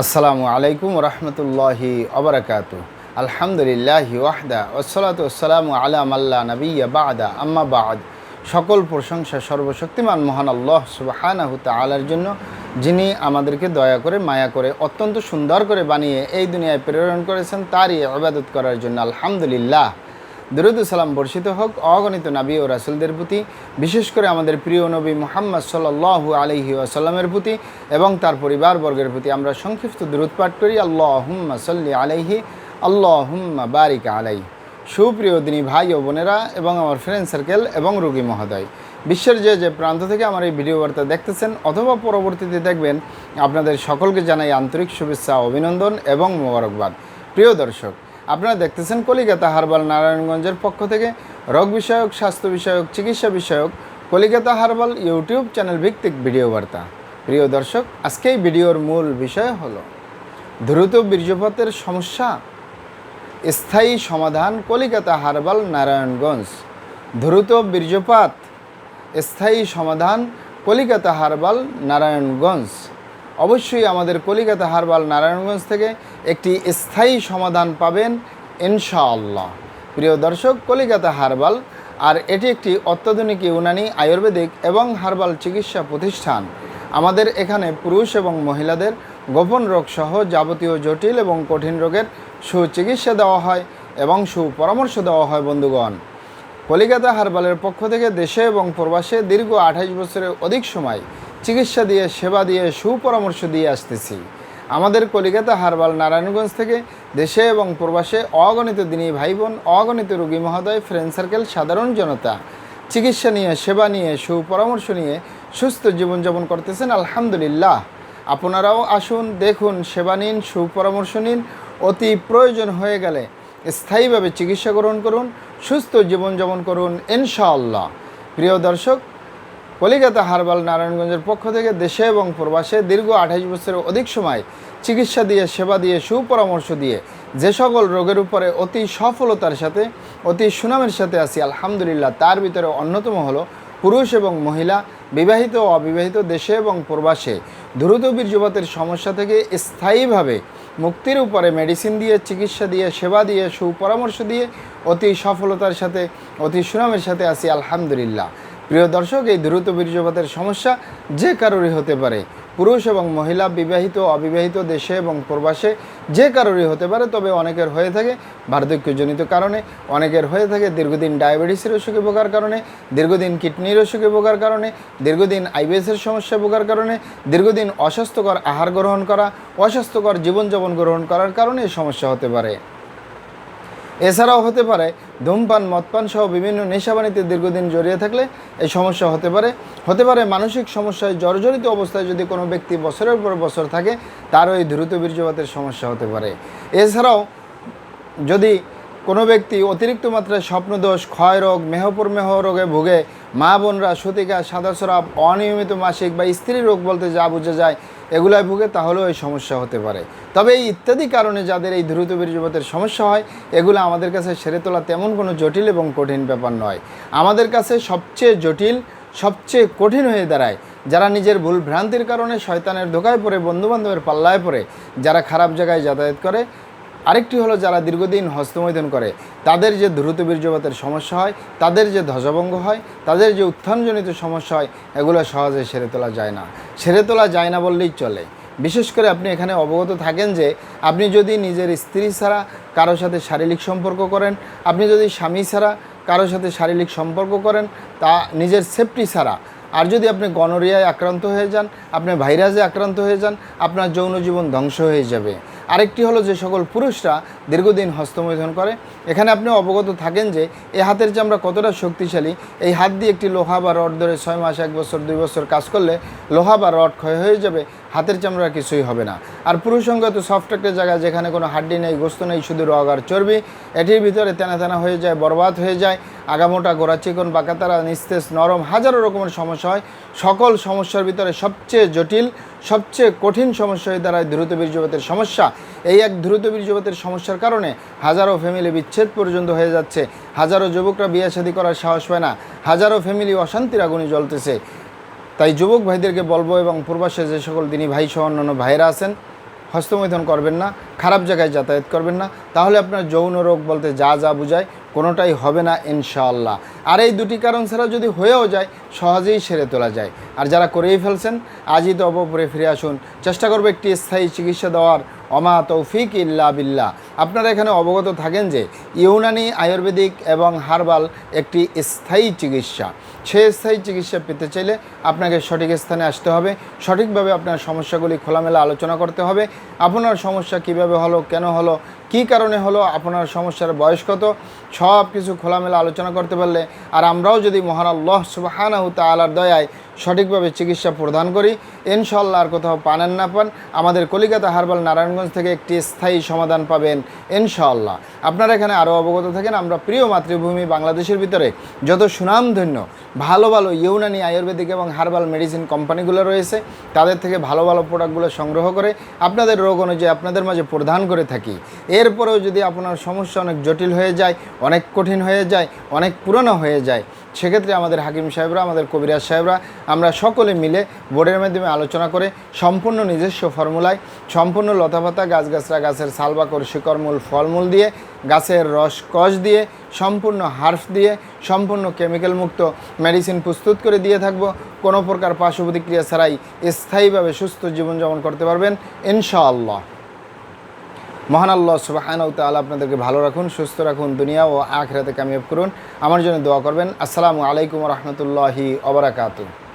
আসসালামু আলাইকুম রহমতুল্লাহি অবরাকাতু। আলহামদুলিল্লাহি ওয়াহদা ওয়াসসালাতু ওয়াসসালামু আলা মাল্লা নাবিয়্যা বা'দা আম্মা বা'দ। সকল প্রশংসা সর্বশক্তিমান মহান আল্লাহ সুবহানাহু তাআলার জন্য, যিনি আমাদেরকে দয়া করে মায়া করে অত্যন্ত সুন্দর করে বানিয়ে এই দুনিয়ায় প্রেরণ করেছেন, তারই ইবাদত করার জন্য আলহামদুলিল্লাহ। দরুদ সালাম বর্ষিত হোক অগণিত নবী ও রাসূলদের প্রতি, বিশেষ করে আমাদের প্রিয় নবী মুহাম্মদ সাল্লাল্লাহু আলাইহি ওয়াসাল্লামের প্রতি এবং তার পরিবারবর্গের প্রতি। আমরা সংক্ষিপ্ত দরুদ পাঠ করি, আল্লাহুম্মা সাল্লি আলাইহি আল্লাহুম্মা বারিক আলাইহি। সুপ্রিয় দিনী ভাই ও বোনেরা এবং আমার ফ্রেন্ড সার্কেল এবং রোগী মহোদয়, বিশ্বের যে প্রান্ত থেকে আমার এই ভিডিও বার্তা দেখতেছেন অথবা পরবর্তীতে দেখবেন, আপনাদের সকলকে জানাই আন্তরিক শুভেচ্ছা, অভিনন্দন এবং মোবারকবাদ। প্রিয় দর্শক, আপনারা দেখতেছেন কলিকাতা হার্বাল নারায়ণগঞ্জের পক্ষ থেকে রোগ বিষয়ক, স্বাস্থ্য বিষয়ক, চিকিৎসা বিষয়ক কলিকাতা হার্বাল ইউটিউব চ্যানেল ভিত্তিক ভিডিও বার্তা। প্রিয় দর্শক, আজকে এই ভিডিওর মূল বিষয় হলো দ্রুত বীর্যপাতের সমস্যা স্থায়ী সমাধান কলিকাতা হার্বাল নারায়ণগঞ্জ। দ্রুত বীর্যপাত স্থায়ী সমাধান কলিকাতা হার্বাল নারায়ণগঞ্জ। অবশ্যই আমাদের কলিকাতা হার্বাল নারায়ণগঞ্জ থেকে একটি স্থায়ী সমাধান পাবেন ইনশাআল্লাহ। প্রিয় দর্শক, কলিকাতা হার্বাল আর এটি একটি অত্যাধুনিক ইউনানি, আয়ুর্বেদিক এবং হার্বাল চিকিৎসা প্রতিষ্ঠান। আমাদের এখানে পুরুষ এবং মহিলাদের গোপন রোগ সহ যাবতীয় জটিল এবং কঠিন রোগের সুচিকিৎসা দেওয়া হয় এবং সুপরামর্শ দেওয়া হয়। বন্ধুগণ, কলিকাতা হার্বালের পক্ষ থেকে দেশে এবং প্রবাসে দীর্ঘ 28 বছরের অধিক সময় চিকিৎসা দিয়ে, সেবা দিয়ে, সুপরামর্শ দিয়ে আসতেছি। আমাদের কলিকাতা হার্বাল নারায়ণগঞ্জ থেকে দেশে এবং প্রবাসে অগণিত দিনী ভাই বোন, অগণিত রোগী মহোদয়, ফ্রেন্ড সার্কেল, সাধারণ জনতা চিকিৎসা নিয়ে, সেবা নিয়ে, সুপরামর্শ নিয়ে সুস্থ জীবনযাপন করতেছেন আলহামদুলিল্লাহ। আপনারাও আসুন, দেখুন, সেবা নিন, সুপরামর্শ নিন। অতি প্রয়োজন হয়ে গেলে স্থায়ীভাবে চিকিৎসা গ্রহণ করুন, সুস্থ জীবনযাপন করুন ইনশাআল্লাহ। প্রিয় দর্শক, কলিকাতা হার্বাল নারায়ণগঞ্জের পক্ষ থেকে দেশে এবং প্রবাসে দীর্ঘ 28 বছরের অধিক সময় চিকিৎসা দিয়ে, সেবা দিয়ে, সুপরামর্শ দিয়ে যে সকল রোগের উপরে অতি সফলতার সাথে, অতি সুনামের সাথে আছি আলহামদুলিল্লাহ, তার ভিতরে অন্যতম হলো পুরুষ এবং মহিলা, বিবাহিত ও অবিবাহিত, দেশে এবং প্রবাসে দ্রুত বীর্যপাতের সমস্যা থেকে স্থায়ীভাবে মুক্তির উপরে মেডিসিন দিয়ে, চিকিৎসা দিয়ে, সেবা দিয়ে, সুপরামর্শ দিয়ে অতি সফলতার সাথে, অতি সুনামের সাথে আছি আলহামদুলিল্লাহ। প্রিয় দর্শক, এই দ্রুত বীর্যপাতের সমস্যা যে কারোরই হতে পারে, পুরুষ এবং মহিলা, বিবাহিত, অবিবাহিত, দেশে এবং প্রবাসে যে কারোরই হতে পারে। তবে অনেকের হয়ে থাকে বার্ধক্যজনিত কারণে, অনেকের হয়ে থাকে দীর্ঘদিন ডায়াবেটিসের অসুখে ভোগার কারণে, দীর্ঘদিন কিডনির অসুখে ভোগার কারণে, দীর্ঘদিন আইবিএসের সমস্যা ভোগার কারণে, দীর্ঘদিন অস্বাস্থ্যকর আহার গ্রহণ করা, অস্বাস্থ্যকর জীবনযাপন গ্রহণ করার কারণে এই সমস্যা হতে পারে। এছাড়াও হতে পারে ধূমপান, মদপান সহ বিভিন্ন নেশাবানিতে দীর্ঘদিন জড়িয়ে থাকলে এই সমস্যা হতে পারে। হতে পারে মানসিক সমস্যায় জর্জরিত অবস্থায় যদি কোনো ব্যক্তি বছরের পর বছর থাকে, তারও এই দ্রুত বীর্যপাতের সমস্যা হতে পারে। এছাড়াও যদি কোনো ব্যক্তি অতিরিক্ত মাত্রায় স্বপ্নদোষ, ক্ষয় রোগ, মেহপ্রমেহ রোগে ভুগে, মা বোনরা সতিকা, সাদাস্রাব, অনিয়মিত মাসিক বা স্ত্রী রোগ বলতে যা বোঝা যায় এগুলায় ভুগে, তাহলেও এই সমস্যা হতে পারে। তবে এই ইত্যাদি কারণে যাদের এই দ্রুত বীর্যপাতের সমস্যা হয়, এগুলো আমাদের কাছে সেরে তোলা তেমন কোনো জটিল এবং কঠিন ব্যাপার নয়। আমাদের কাছে সবচেয়ে জটিল, সবচেয়ে কঠিন হয়ে দাঁড়ায় যারা নিজের ভুল ভ্রান্তির কারণে শয়তানের ধোকায় পড়ে, বন্ধুবান্ধবের পাল্লায় পড়ে, যারা খারাপ জায়গায় যাতায়াত করে। আরেকটি হলো যারা দীর্ঘদিন হস্তমৈথুন করে, তাদের যে দ্রুত বীর্যপাতের সমস্যা হয়, তাদের যে ধ্বজভঙ্গ হয়, তাদের যে উত্থানজনিত সমস্যা হয়, এগুলো সহজে সেরে তোলা যায় না। সেরে তোলা যায় না বললেই চলে। বিশেষ করে আপনি এখানে অবগত থাকেন যে আপনি যদি নিজের স্ত্রী ছাড়া কারোর সাথে শারীরিক সম্পর্ক করেন, আপনি যদি স্বামী ছাড়া কারোর সাথে শারীরিক সম্পর্ক করেন, তা নিজের সেফটি ছাড়া, আর যদি আপনি গনোরিয়ায় আক্রান্ত হয়ে যান, আপনি ভাইরাসে আক্রান্ত হয়ে যান, আপনার যৌন জীবন ধ্বংস হয়ে যাবে। আরেকটি হলো যে সকল পুরুষরা দীর্ঘদিন হস্তমৈথুন করে, এখানে আপনি অবগত থাকেন যে এই হাতের চামড়া কতটা শক্তিশালী। এই হাত দিয়ে একটি লোহা বা রড ধরে 6 মাস, 1 বছর, 2 বছর কাজ করলে লোহা বা রড ক্ষয় হয়ে যাবে, হাতের চামড়া কিছুই হবে না। আর পুরুষঙ্গ তো সফট একটা জায়গা, যেখানে কোনো হাড্ডি নেই, গোস্ত নেই, শুধু রগ আর চর্বি। এটির ভিতরে তেনা তেনা হয়ে যায়, বরবাদ হয়ে যায়, আগামোটা, গোড়া চিকন, বাঁকাতারা, নিস্তেজ, নরম, হাজারো রকমের সমস্যা হয়। সকল সমস্যার ভিতরে সবচেয়ে জটিল, সবচেয়ে কঠিন সমস্যা হয়ে দাঁড়ায় দ্রুত বীর্যপাতের সমস্যা। এই এক দ্রুত বীর্যপাতের সমস্যার কারণে হাজারো ফ্যামিলি বিচ্ছেদ পর্যন্ত হয়ে যাচ্ছে, হাজারো যুবকরা বিয়ে শাদী করার সাহস পায় না, হাজারো ফ্যামিলি অশান্তির আগুনে জ্বলতেছে। তাই যুবক ভাইদেরকে বলবো এবং প্রবাসে যে সকল দিনী ভাই সহ অন্যান্য ভাইরা আছেন, হস্তমৈথুন করবেন না, খারাপ জায়গায় যাতায়াত করবেন না, তাহলে আপনার যৌন রোগ বলতে যা যা বোঝায় কোনোটাই হবে না ইনশাআল্লাহ। আর এই দুটি কারণ ছাড়া যদি হয়েও যায় সহজেই সেরে তোলা যায়। আর যারা করেই ফেলছেন আজই তো অবপরে ফিরে আসুন, চেষ্টা করবো একটি স্থায়ী চিকিৎসা দেওয়ার। অমা তৌফিক ইল্লা বিল্লাহ। আপনারা এখানে অবগত থাকেন যে ইউনানি, আয়ুর্বেদিক এবং হার্বাল একটি স্থায়ী চিকিৎসা। সেই স্থায়ী চিকিৎসা পেতে চাইলে আপনাকে সঠিক স্থানে আসতে হবে, সঠিকভাবে আপনার সমস্যাগুলি খোলামেলা আলোচনা করতে হবে। আপনার সমস্যা কিভাবে হলো, কেন হলো, কী কারণে হলো, আপনার সমস্যার বয়স কত, সব কিছু খোলামেলা আলোচনা করতে পারলে, আর আমরাও যদি মহান আল্লাহ সুবহানাহু তাআলার দয়ায় সঠিকভাবে চিকিৎসা প্রদান করি, ইনশাআল্লাহ আর কোথাও পানেন না পান, আমাদের কলিকাতা হার্বাল নারায়ণগঞ্জ থেকে একটি স্থায়ী সমাধান পাবেন ইনশাআল্লাহ। আপনারা এখানে আরও অবগত থাকেন, আমরা প্রিয় মাতৃভূমি বাংলাদেশের ভিতরে যত সুনামধন্য ভালো ভালো ইউনানি, আয়ুর্বেদিক এবং হার্বাল মেডিসিন কোম্পানিগুলো রয়েছে, তাদের থেকে ভালো ভালো প্রোডাক্টগুলো সংগ্রহ করে আপনাদের রোগ অনুযায়ী আপনাদের মাঝে প্রদান করে থাকি। এরপরেও যদি আপনার সমস্যা অনেক জটিল হয়ে যায়, অনেক কঠিন হয়ে যায়, অনেক পুরনো হয়ে যায়, সেক্ষেত্রে আমাদের হাকিম সাহেবরা, আমাদের কবিরাজ সাহেবরা, আমরা সকলে মিলে বোর্ডের মাধ্যমে আলোচনা করে সম্পূর্ণ নিজস্ব ফর্মুলায়, সম্পূর্ণ লতাপাতা, গাছগাছরা, গাছের সালবাকর, শিকড়মূল, ফলমূল দিয়ে, গাছের রস কষ দিয়ে, সম্পূর্ণ হার্ফ দিয়ে, সম্পূর্ণ কেমিক্যাল মুক্ত মেডিসিন প্রস্তুত করে দিয়ে থাকব। কোনো প্রকার পার্শ্ব প্রতিক্রিয়া ছাড়াই স্থায়ীভাবে সুস্থ জীবনযাপন করতে পারবেন ইনশাআল্লাহ। মহান আল্লাহ সুবহানাহু তাআলা আপনাদেরকে ভালো রাখুন, সুস্থ রাখুন, দুনিয়া ও আখিরাতে কামিয়াব করুন। আমার জন্য দোয়া করবেন। আসসালামু আলাইকুম ওয়া রাহমাতুল্লাহি ওয়া বারাকাতুহু।